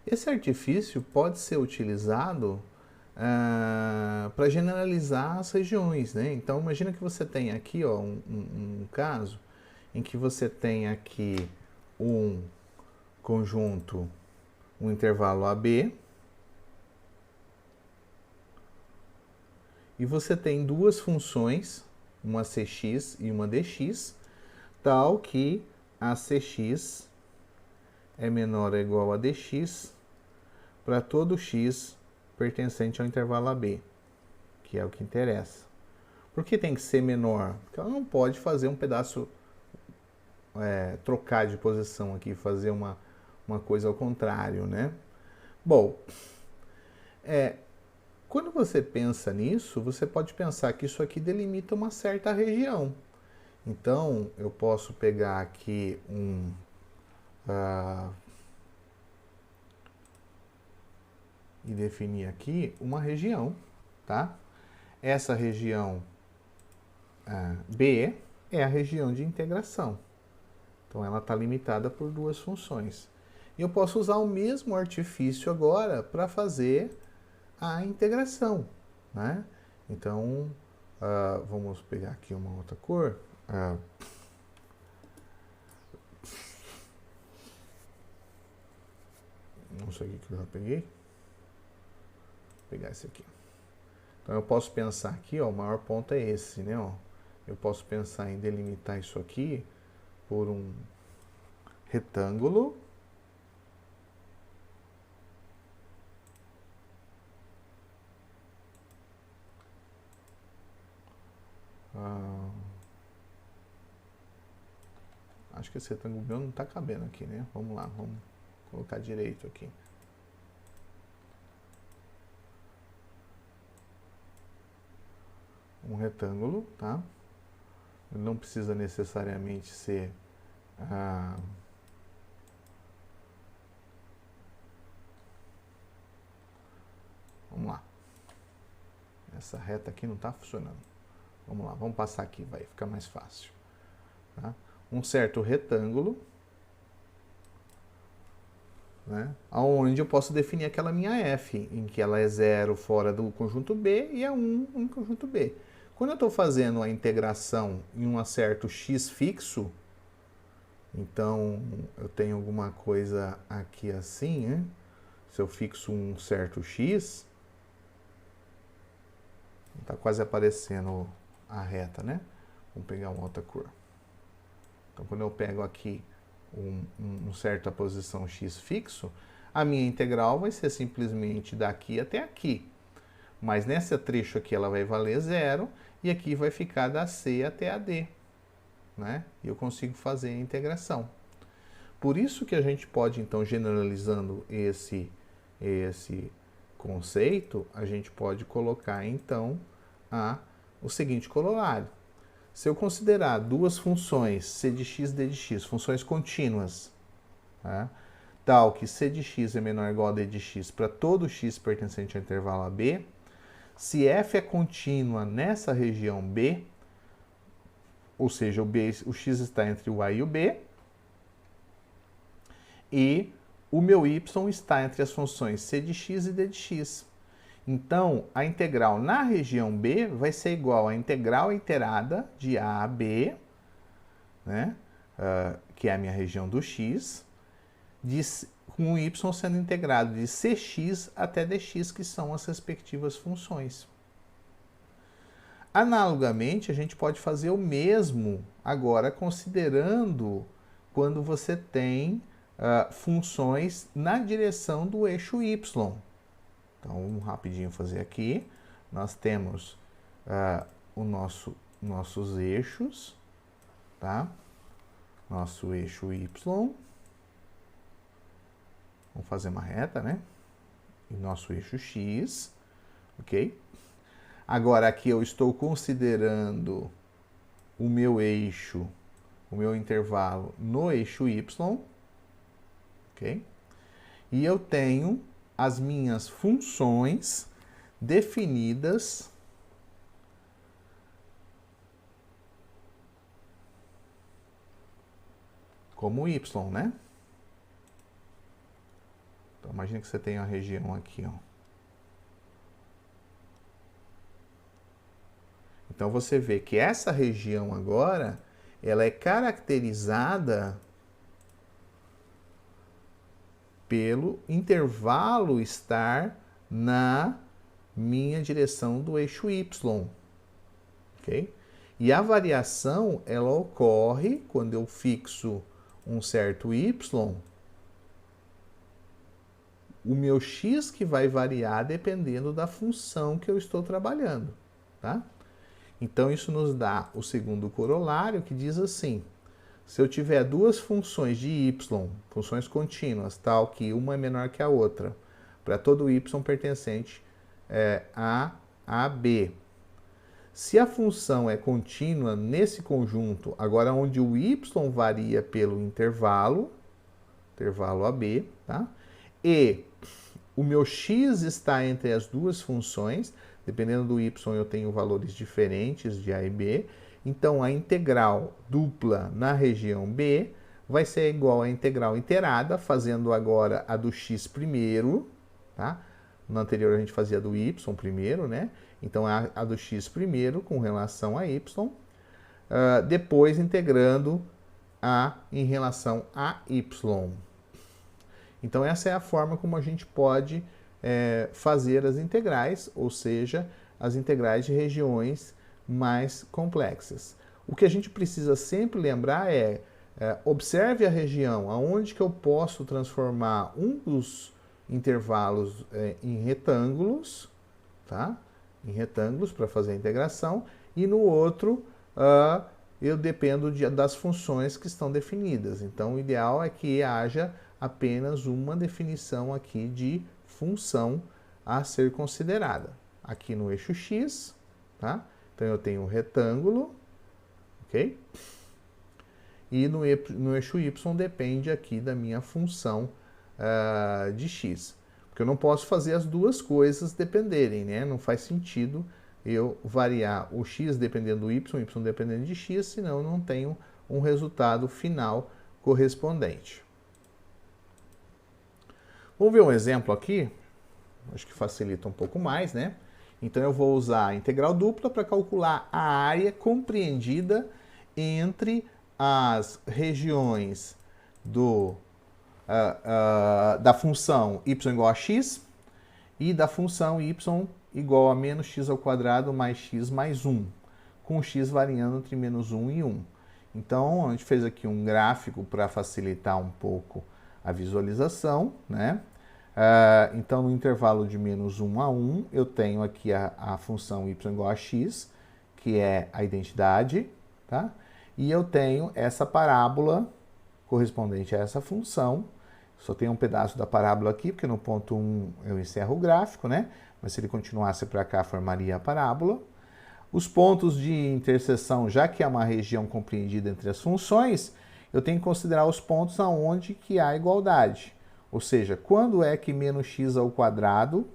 Esse artifício pode ser utilizado para generalizar as regiões, né? Então, imagina que você tem aqui ó, um caso em que você tem aqui um conjunto, um intervalo AB, e você tem duas funções, uma cx e uma dx, tal que a cx é menor ou igual a dx para todo x pertencente ao intervalo AB, que é o que interessa. Por que tem que ser menor? Porque ela não pode fazer um pedaço, trocar de posição aqui, fazer uma coisa ao contrário, né? Bom, quando você pensa nisso, você pode pensar que isso aqui delimita uma certa região. Então, eu posso pegar aqui e definir aqui uma região, tá? Essa região B é a região de integração. Então, ela está limitada por duas funções. E eu posso usar o mesmo artifício agora para fazer a integração, né? Então, vamos pegar aqui uma outra cor. Não sei o que eu já peguei. Vou pegar esse aqui. Então, eu posso pensar aqui, ó, o maior ponto é esse, né? Ó. Eu posso pensar em delimitar isso aqui por um retângulo. Acho que esse retângulo meu não está cabendo aqui, né? Vamos lá, vamos colocar direito aqui. Um retângulo, tá? Não precisa necessariamente ser vamos lá. Essa reta aqui não está funcionando. Vamos lá, vamos passar aqui, vai ficar mais fácil. Tá? Um certo retângulo, né? Onde eu posso definir aquela minha f, em que ela é 0 fora do conjunto B e é 1 no conjunto B. Quando eu estou fazendo a integração em um certo x fixo, então eu tenho alguma coisa aqui assim, né? Se eu fixo um certo x, está quase aparecendo a reta, né? Vamos pegar uma outra cor. Então, quando eu pego aqui certa posição x fixo, a minha integral vai ser simplesmente daqui até aqui. Mas nesse trecho aqui ela vai valer 0 e aqui vai ficar da C até a D. Né? E eu consigo fazer a integração. Por isso que a gente pode, então, generalizando esse conceito, a gente pode colocar, então, o seguinte corolário. Se eu considerar duas funções, c de x e d de x, funções contínuas, tá? Tal que c de x é menor ou igual a d de x para todo x pertencente ao intervalo AB, se f é contínua nessa região B, ou seja, o x está entre o A e o B, e o meu y está entre as funções c de x e d de x. Então, a integral na região B vai ser igual à integral iterada de A a B, né? Que é a minha região do x, com o y sendo integrado de cx até dx, que são as respectivas funções. Analogamente, a gente pode fazer o mesmo agora considerando quando você tem funções na direção do eixo y. Então, vamos rapidinho fazer aqui. Nós temos nossos eixos, tá? Nosso eixo y. Vamos fazer uma reta, né? E nosso eixo x, ok? Agora, aqui eu estou considerando o meu eixo, o meu intervalo no eixo y, ok? E eu tenho as minhas funções definidas como y, né? Então, Imagina que você tem uma região aqui, ó. Então você vê que essa região agora, ela é caracterizada pelo intervalo estar na minha direção do eixo Y, ok? E a variação, ela ocorre quando eu fixo um certo Y, o meu x que vai variar dependendo da função que eu estou trabalhando, tá? Então isso nos dá o segundo corolário, que diz assim: se eu tiver duas funções de y, funções contínuas, tal que uma é menor que a outra, para todo y pertencente a b. Se a função é contínua nesse conjunto, agora onde o y varia pelo intervalo AB, tá? E o meu x está entre as duas funções, dependendo do y eu tenho valores diferentes de a e b, então a integral dupla na região B vai ser igual à integral inteirada, fazendo agora a do x primeiro, tá? No anterior a gente fazia do y primeiro, né? Então a do x primeiro com relação a y, depois integrando em relação a y. Então essa é a forma como a gente pode fazer as integrais, ou seja, as integrais de regiões mais complexas. O que a gente precisa sempre lembrar observe a região aonde que eu posso transformar um dos intervalos em retângulos, tá? Em retângulos para fazer a integração, e no outro eu dependo das funções que estão definidas. Então o ideal é que haja apenas uma definição aqui de função a ser considerada. Aqui no eixo x, tá? Então eu tenho um retângulo, ok? E no eixo y depende aqui da minha função de x. Porque eu não posso fazer as duas coisas dependerem, né? Não faz sentido eu variar o x dependendo do y dependendo de x, senão eu não tenho um resultado final correspondente. Vamos ver um exemplo aqui, acho que facilita um pouco mais, né? Então eu vou usar a integral dupla para calcular a área compreendida entre as regiões da função y igual a x e da função y igual a menos x ao quadrado mais x mais 1, com x variando entre menos 1 e 1. Então a gente fez aqui um gráfico para facilitar um pouco a visualização, né? Então, no intervalo de menos 1 a 1, eu tenho aqui a função y igual a x, que é a identidade, tá? E eu tenho essa parábola correspondente a essa função. Só tem um pedaço da parábola aqui, porque no ponto 1 eu encerro o gráfico, né? Mas se ele continuasse para cá, formaria a parábola. Os pontos de interseção, já que é uma região compreendida entre as funções, eu tenho que considerar os pontos aonde que há igualdade. Ou seja, quando é que menos x ao quadrado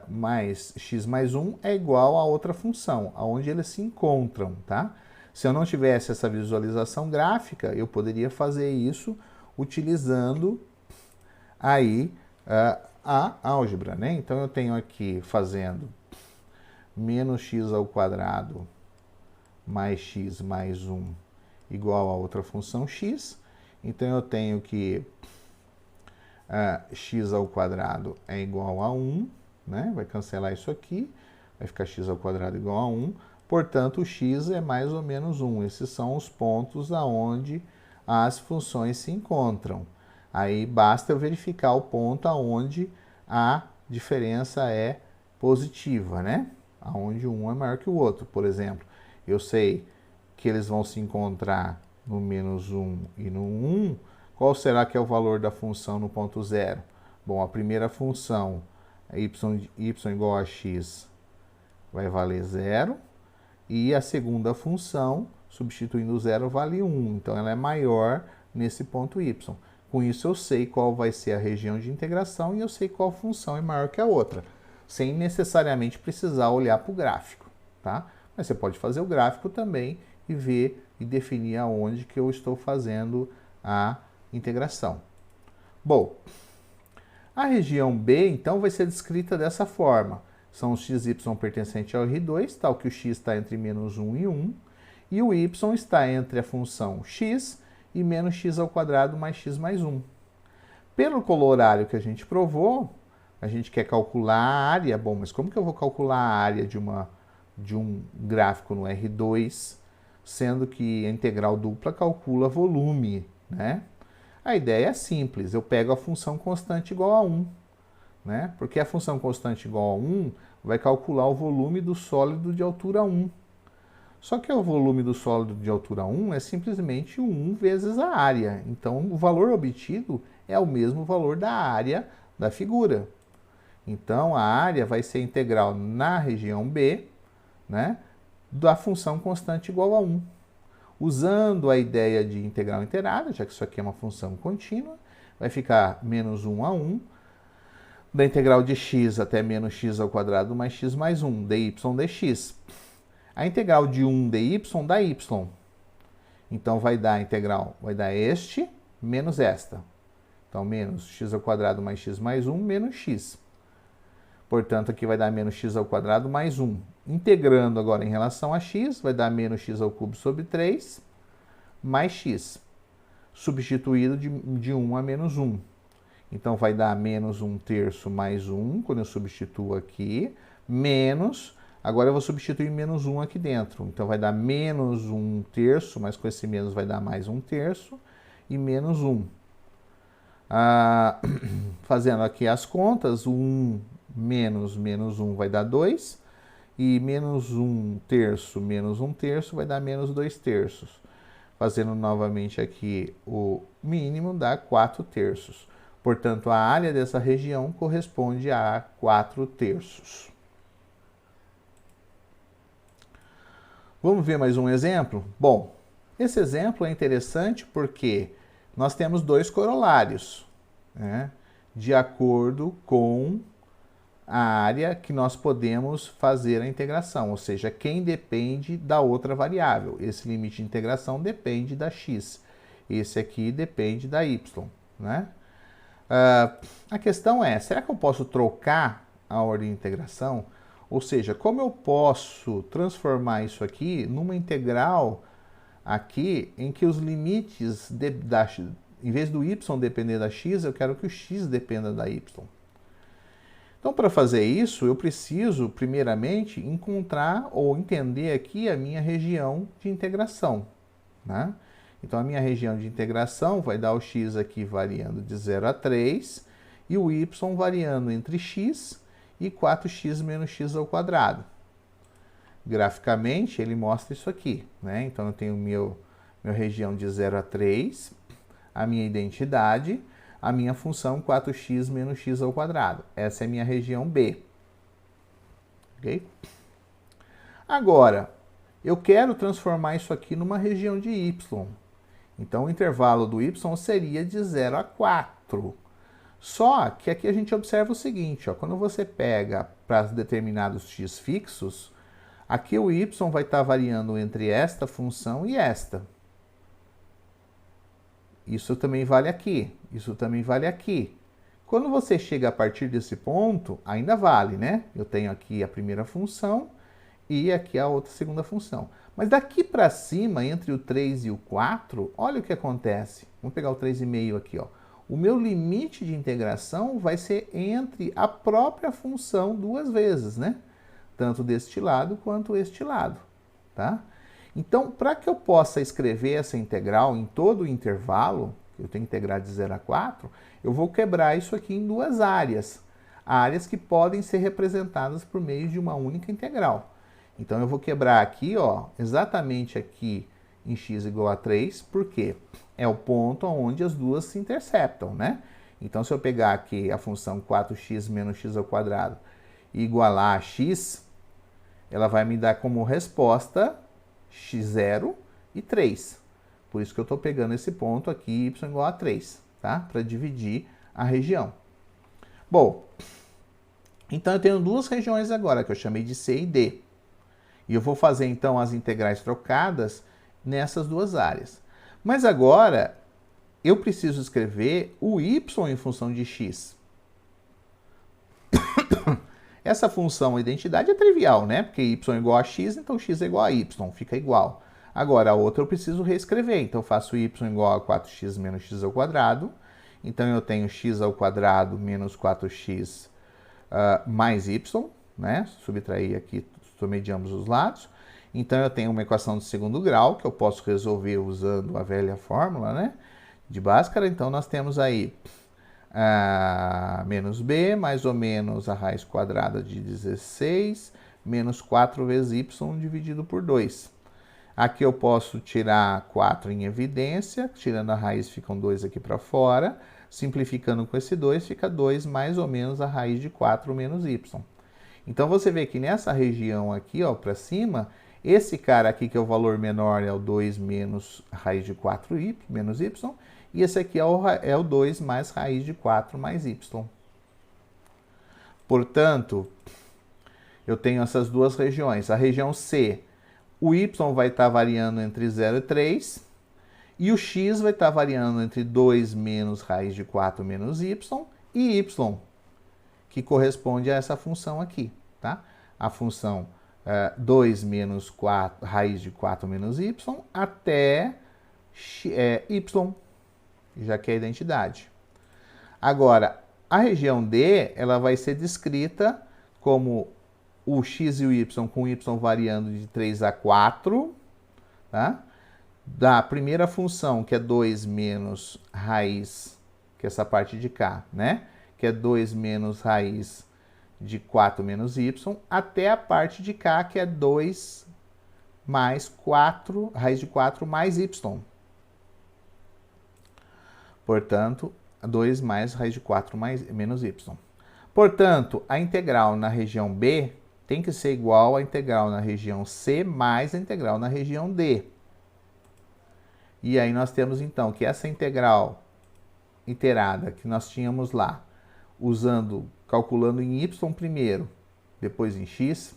mais x mais 1 é igual a outra função, aonde eles se encontram, tá? Se eu não tivesse essa visualização gráfica, eu poderia fazer isso utilizando aí a álgebra, né? Então eu tenho aqui fazendo menos x ao quadrado mais x mais 1 igual a outra função x. Então eu tenho que x ao quadrado é igual a 1, né? Vai cancelar isso aqui, vai ficar x ao quadrado igual a 1. Portanto, o x é mais ou menos 1. Esses são os pontos aonde as funções se encontram. Aí basta eu verificar o ponto aonde a diferença é positiva, né? Aonde um é maior que o outro. Por exemplo, eu sei que eles vão se encontrar no menos 1 e no 1. Qual será que é o valor da função no ponto 0? Bom, a primeira função, y igual a x, vai valer 0. E a segunda função, substituindo o 0, vale 1. Então, ela é maior nesse ponto y. Com isso, eu sei qual vai ser a região de integração e eu sei qual função é maior que a outra, sem necessariamente precisar olhar para o gráfico, tá? Mas você pode fazer o gráfico também e ver e definir aonde que eu estou fazendo a integração. Bom, A região B, então, vai ser descrita dessa forma. São os x e y pertencentes ao R2, tal que o x está entre menos 1 e 1, e o y está entre a função x e menos x ao quadrado mais x mais 1. Pelo colorário que a gente provou, a gente quer calcular a área. Bom, mas como que eu vou calcular a área de um gráfico no R2, sendo que a integral dupla calcula volume, né? A ideia é simples, eu pego a função constante igual a 1, né? Porque a função constante igual a 1 vai calcular o volume do sólido de altura 1. Só que o volume do sólido de altura 1 é simplesmente 1 vezes a área. Então, o valor obtido é o mesmo valor da área da figura. Então, a área vai ser integral na região B, né, da função constante igual a 1. Usando a ideia de integral inteirada, já que isso aqui é uma função contínua, vai ficar menos 1 a 1, da integral de x até menos x ao quadrado mais x mais 1, dy dx. A integral de 1 dy dá y. Então, vai dar a integral, vai dar este menos esta. Então, menos x ao quadrado mais x mais 1 menos x. Portanto, aqui vai dar menos x ao quadrado mais 1. Integrando agora em relação a x, vai dar menos x ao cubo sobre 3, mais x. Substituído de 1 a menos 1. Então, vai dar menos 1 terço mais 1, quando eu substituo aqui, menos, agora eu vou substituir menos 1 aqui dentro. Então, vai dar menos 1 terço, mas com esse menos vai dar mais 1 terço, e menos 1. Fazendo aqui as contas, 1 menos 1 vai dar 2, e menos 1 terço menos 1 terço vai dar menos 2 terços. Fazendo novamente aqui o mínimo, dá 4 terços. Portanto, a área dessa região corresponde a 4 terços. Vamos ver mais um exemplo? Bom, esse exemplo é interessante porque nós temos dois corolários, né, de acordo com a área que nós podemos fazer a integração, ou seja, quem depende da outra variável. Esse limite de integração depende da x, esse aqui depende da y, né? A questão é, será que eu posso trocar a ordem de integração? Ou seja, como eu posso transformar isso aqui numa integral aqui em que os limites, em vez do y depender da x, eu quero que o x dependa da y. Então, para fazer isso, eu preciso, primeiramente, encontrar ou entender aqui a minha região de integração, né? Então, a minha região de integração vai dar o x aqui variando de 0 a 3 e o y variando entre x e 4x menos x ao quadrado. Graficamente, ele mostra isso aqui, né? Então, eu tenho minha região de 0 a 3, a minha identidade, a minha função 4x menos x ao quadrado. Essa é a minha região B. Ok? Agora, eu quero transformar isso aqui numa região de y. Então, o intervalo do y seria de 0 a 4. Só que aqui a gente observa o seguinte, ó, quando você pega para determinados x fixos, aqui o y vai estar variando entre esta função e esta. Isso também vale aqui, isso também vale aqui. Quando você chega a partir desse ponto, ainda vale, né? Eu tenho aqui a primeira função e aqui a outra segunda função. Mas daqui para cima, entre o 3 e o 4, olha o que acontece. Vamos pegar o 3,5 aqui, ó. O meu limite de integração vai ser entre a própria função duas vezes, né? Tanto deste lado quanto este lado, tá? Então, para que eu possa escrever essa integral em todo o intervalo, eu tenho que integrar de 0 a 4, eu vou quebrar isso aqui em duas áreas. Áreas que podem ser representadas por meio de uma única integral. Então, eu vou quebrar aqui, ó, exatamente aqui em x igual a 3, porque é o ponto onde as duas se interceptam, né? Então, se eu pegar aqui a função 4x menos x ao quadrado e igualar a x, ela vai me dar como resposta x0 e 3. Por isso que eu estou pegando esse ponto aqui, y igual a 3, tá? Para dividir a região. Bom, então eu tenho duas regiões agora, que eu chamei de C e D. E eu vou fazer, então, as integrais trocadas nessas duas áreas. Mas agora, eu preciso escrever o y em função de x. Essa função identidade é trivial, né? Porque y é igual a x, então x é igual a y, fica igual. Agora, a outra eu preciso reescrever, então eu faço y igual a 4x menos x ao quadrado. Então, eu tenho x ao quadrado menos 4x mais y, né? Subtrair aqui, somei de ambos os lados. Então, eu tenho uma equação de segundo grau, que eu posso resolver usando a velha fórmula, né? De Bhaskara. Então, nós temos aí menos b, mais ou menos a raiz quadrada de 16, menos 4 vezes y dividido por 2. Aqui eu posso tirar 4 em evidência, tirando a raiz ficam 2 aqui para fora. Simplificando com esse 2, fica 2 mais ou menos a raiz de 4 menos y. Então, você vê que nessa região aqui, ó, para cima, esse cara aqui, que é o valor menor, é o 2 menos raiz de 4y, menos y. E esse aqui é o 2 mais raiz de 4 mais y. Portanto, eu tenho essas duas regiões. A região C, o y vai estar variando entre 0 e 3. E o x vai estar variando entre 2 menos raiz de 4 menos y e y, que corresponde a essa função aqui, tá? A função 2 menos 4, raiz de 4 menos y até y, já que é a identidade. Agora, a região D, ela vai ser descrita como o x e o y, com y variando de 3 a 4, tá? Da primeira função, que é 2 menos raiz, que é essa parte de cá, né? Que é 2 menos raiz de 4 menos y, até a parte de cá, que é 2 mais 4, raiz de 4 mais y. Portanto, 2 mais raiz de 4 menos y. Portanto, a integral na região B tem que ser igual à integral na região C mais a integral na região D. E aí nós temos, então, que essa integral iterada que nós tínhamos lá, calculando em y primeiro, depois em x,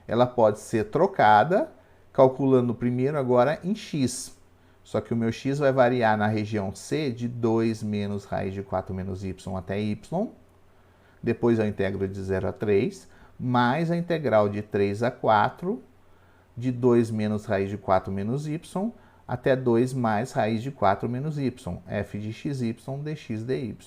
ela pode ser trocada, calculando primeiro agora em x. Só que o meu x vai variar na região C de 2 menos raiz de 4 menos y até y. Depois eu integro de 0 a 3, mais a integral de 3 a 4, de 2 menos raiz de 4 menos y, até 2 mais raiz de 4 menos y, f de xy dx dy.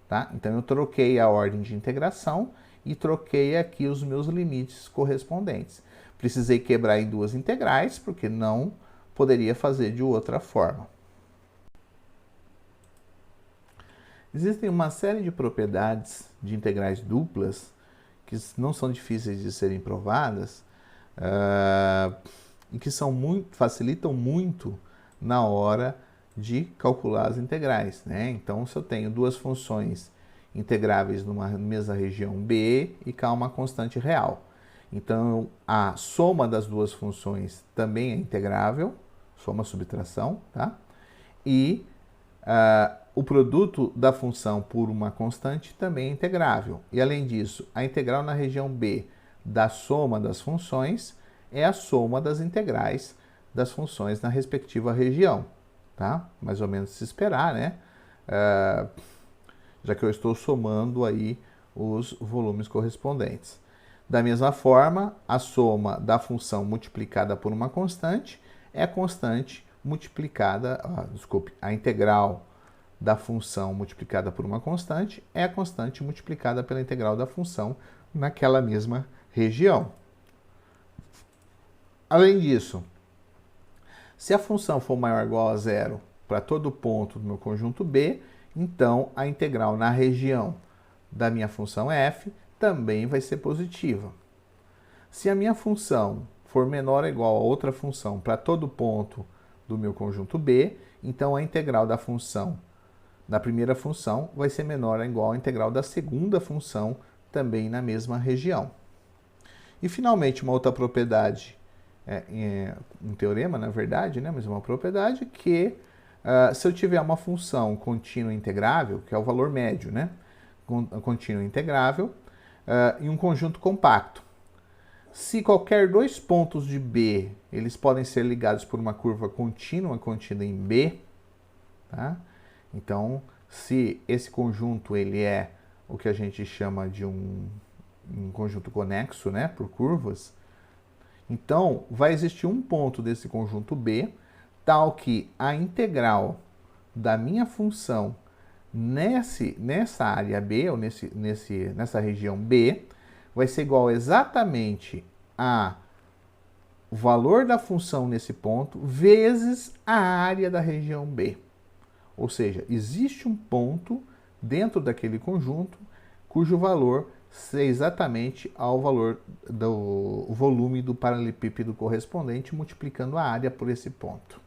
Tá? Então, eu troquei a ordem de integração e troquei aqui os meus limites correspondentes. Precisei quebrar em duas integrais, porque não poderia fazer de outra forma. Existem uma série de propriedades de integrais duplas que não são difíceis de serem provadas, e que facilitam muito na hora de calcular as integrais, né? Então, se eu tenho duas funções integráveis numa mesma região B e cá uma constante real. Então, a soma das duas funções também é integrável, soma-subtração, tá? E o produto da função por uma constante também é integrável. E, além disso, a integral na região B da soma das funções é a soma das integrais das funções na respectiva região, tá? Mais ou menos se esperar, né? Já que eu estou somando aí os volumes correspondentes. Da mesma forma, a soma da função multiplicada por uma constante é a constante multiplicada, a integral da função multiplicada por uma constante é a constante multiplicada pela integral da função naquela mesma região. Além disso, se a função for maior ou igual a zero para todo ponto do meu conjunto B, então a integral na região da minha função f também vai ser positiva. Se a minha função for menor ou igual a outra função para todo ponto do meu conjunto B, então a integral da função da primeira função vai ser menor ou igual à integral da segunda função também na mesma região. E, finalmente, uma outra propriedade, um teorema, na verdade, né, mas uma propriedade que, se eu tiver uma função contínua integrável, que é o valor médio, né, contínua integrável, em um conjunto compacto, se qualquer dois pontos de B, eles podem ser ligados por uma curva contínua contida em B, tá? Então, se esse conjunto ele é o que a gente chama de um conjunto conexo, né, por curvas, então vai existir um ponto desse conjunto B, tal que a integral da minha função nessa área B, ou nessa região B, vai ser igual exatamente a o valor da função nesse ponto vezes a área da região B. Ou seja, existe um ponto dentro daquele conjunto cujo valor seja exatamente ao valor do volume do paralelepípedo correspondente, multiplicando a área por esse ponto.